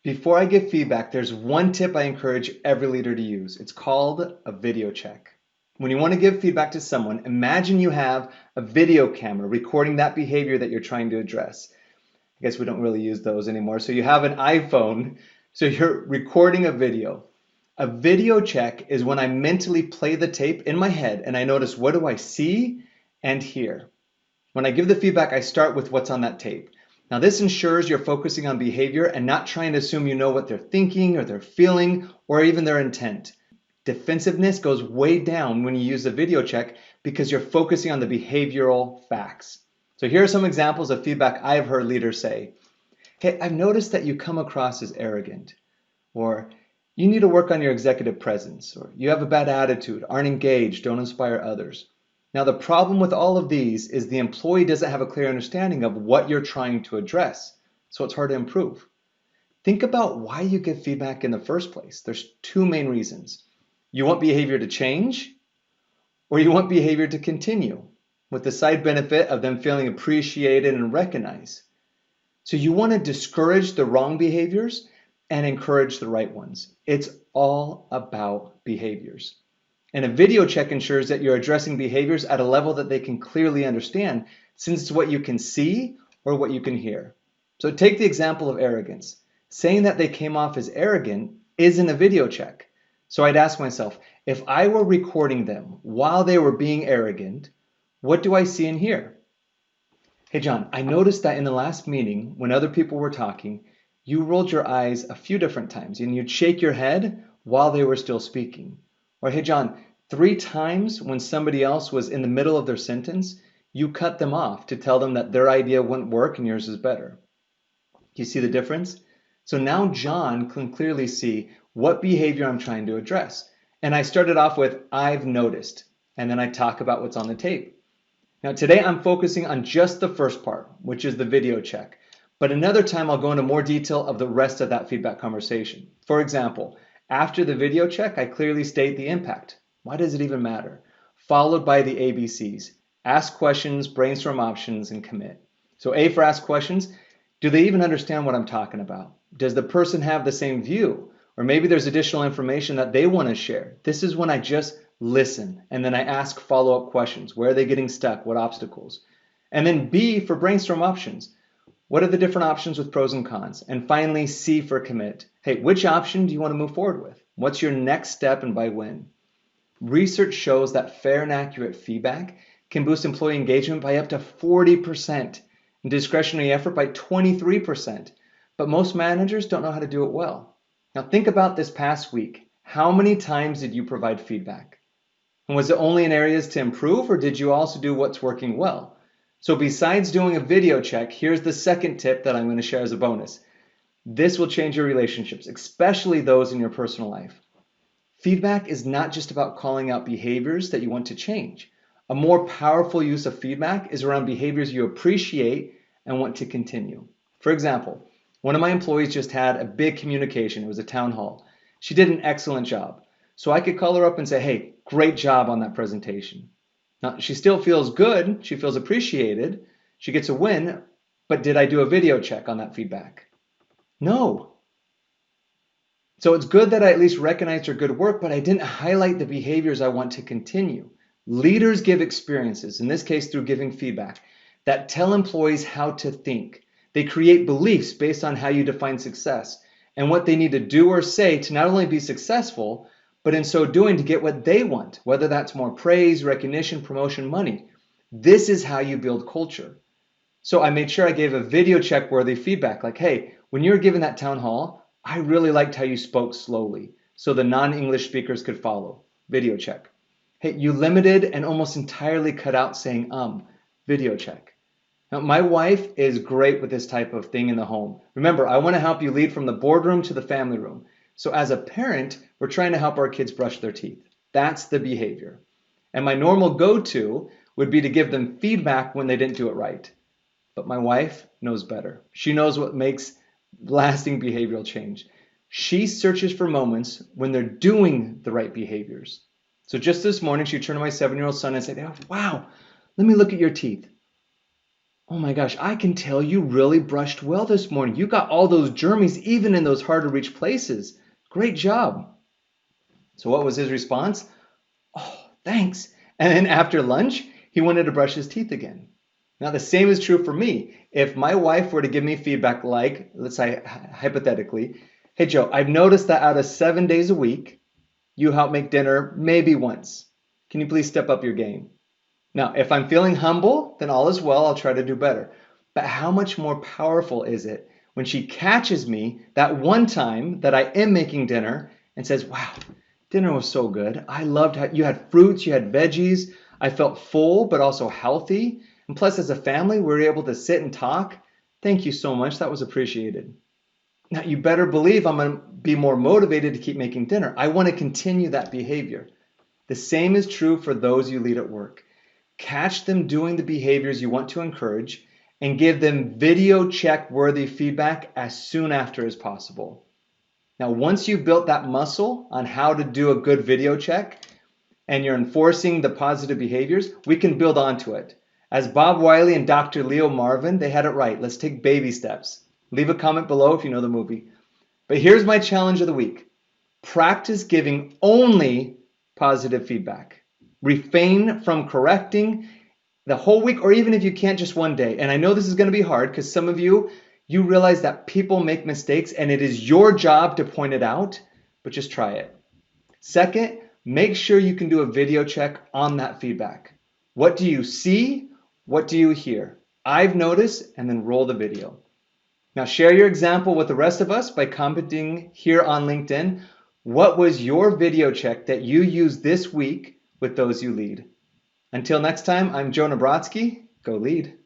Before I give feedback, there's one tip I encourage every leader to use. It's called a video check. When you want to give feedback to someone, imagine you have a video camera recording that behavior that you're trying to address. I guess we don't really use those anymore. So you have an iPhone, so you're recording a video. A video check is when I mentally play the tape in my head and I notice, what do I see and hear? When I give the feedback, I start with what's on that tape. Now, this ensures you're focusing on behavior and not trying to assume you know what they're thinking or they're feeling or even their intent. Defensiveness goes way down when you use a video check because you're focusing on the behavioral facts. So here are some examples of feedback I've heard leaders say. Hey, I've noticed that you come across as arrogant, or you need to work on your executive presence, or you have a bad attitude, aren't engaged, don't inspire others. Now, the problem with all of these is the employee doesn't have a clear understanding of what you're trying to address, so it's hard to improve. Think about why you give feedback in the first place. There's two main reasons. You want behavior to change, or you want behavior to continue, with the side benefit of them feeling appreciated and recognized. So you want to discourage the wrong behaviors and encourage the right ones. It's all about behaviors. And a video check ensures that you're addressing behaviors at a level that they can clearly understand, since it's what you can see or what you can hear. So take the example of arrogance. Saying that they came off as arrogant isn't a video check. So I'd ask myself, if I were recording them while they were being arrogant, what do I see and hear? Hey John, I noticed that in the last meeting, when other people were talking, you rolled your eyes a few different times and you'd shake your head while they were still speaking. Or, hey John, 3 times when somebody else was in the middle of their sentence, you cut them off to tell them that their idea wouldn't work and yours is better. Do you see the difference? So now John can clearly see what behavior I'm trying to address. And I started off with, I've noticed, and then I talk about what's on the tape. Now today I'm focusing on just the first part, which is the video check. But another time I'll go into more detail of the rest of that feedback conversation. For example, after the video check, I clearly state the impact. Why does it even matter? Followed by the ABCs. Ask questions, brainstorm options, and commit. So A for ask questions. Do they even understand what I'm talking about? Does the person have the same view? Or maybe there's additional information that they want to share. This is when I just listen and then I ask follow-up questions. Where are they getting stuck? What obstacles? And then B for brainstorm options. What are the different options with pros and cons? And finally, C for commit. Hey, which option do you want to move forward with? What's your next step and by when? Research shows that fair and accurate feedback can boost employee engagement by up to 40% and discretionary effort by 23%. But most managers don't know how to do it well. Now think about this past week. How many times did you provide feedback? And was it only in areas to improve, or did you also do what's working well? So besides doing a video check, here's the second tip that I'm going to share as a bonus. This will change your relationships, especially those in your personal life. Feedback is not just about calling out behaviors that you want to change. A more powerful use of feedback is around behaviors you appreciate and want to continue. For example, one of my employees just had a big communication. It was a town hall. She did an excellent job. So I could call her up and say, hey, great job on that presentation. Now, she still feels good, she feels appreciated, she gets a win, but did I do a video check on that feedback? No. So it's good that I at least recognized her good work, but I didn't highlight the behaviors I want to continue. Leaders give experiences, in this case through giving feedback, that tell employees how to think. They create beliefs based on how you define success and what they need to do or say to not only be successful, but in so doing to get what they want, whether that's more praise, recognition, promotion, money. This is how you build culture. So I made sure I gave a video check worthy feedback like, hey, when you were giving that town hall, I really liked how you spoke slowly so the non-English speakers could follow. Video check. Hey, you limited and almost entirely cut out saying video check. Now, my wife is great with this type of thing in the home. Remember, I want to help you lead from the boardroom to the family room. So as a parent, we're trying to help our kids brush their teeth. That's the behavior. And my normal go-to would be to give them feedback when they didn't do it right. But my wife knows better. She knows what makes lasting behavioral change. She searches for moments when they're doing the right behaviors. So just this morning, she turned to my 7-year-old son and said, oh, wow, let me look at your teeth. Oh my gosh, I can tell you really brushed well this morning. You got all those germs even in those hard to reach places. Great job. So what was his response? Oh, thanks. And then after lunch, he wanted to brush his teeth again. Now, the same is true for me. If my wife were to give me feedback like, let's say hypothetically, hey, Joe, I've noticed that out of 7 days a week, you help make dinner maybe once. Can you please step up your game? Now, if I'm feeling humble, then all is well. I'll try to do better. But how much more powerful is it when she catches me that one time that I am making dinner and says, wow, dinner was so good. I loved how you had fruits, you had veggies. I felt full, but also healthy. And plus, as a family, we were able to sit and talk. Thank you so much. That was appreciated. Now, you better believe I'm going to be more motivated to keep making dinner. I want to continue that behavior. The same is true for those you lead at work. Catch them doing the behaviors you want to encourage and give them video check worthy feedback as soon after as possible. Now, once you've built that muscle on how to do a good video check and you're enforcing the positive behaviors, we can build onto it. As Bob Wiley and Dr. Leo Marvin, they had it right. Let's take baby steps. Leave a comment below if you know the movie. But here's my challenge of the week. Practice giving only positive feedback. Refrain from correcting the whole week, or even if you can't, just one day. And I know this is going to be hard because some of you realize that people make mistakes and it is your job to point it out, but just try it. Second, make sure you can do a video check on that feedback. What do you see? What do you hear? I've noticed, and then roll the video. Now share your example with the rest of us by commenting here on LinkedIn. What was your video check that you used this week with those you lead? Until next time, I'm Joe Nabrotsky. Go lead.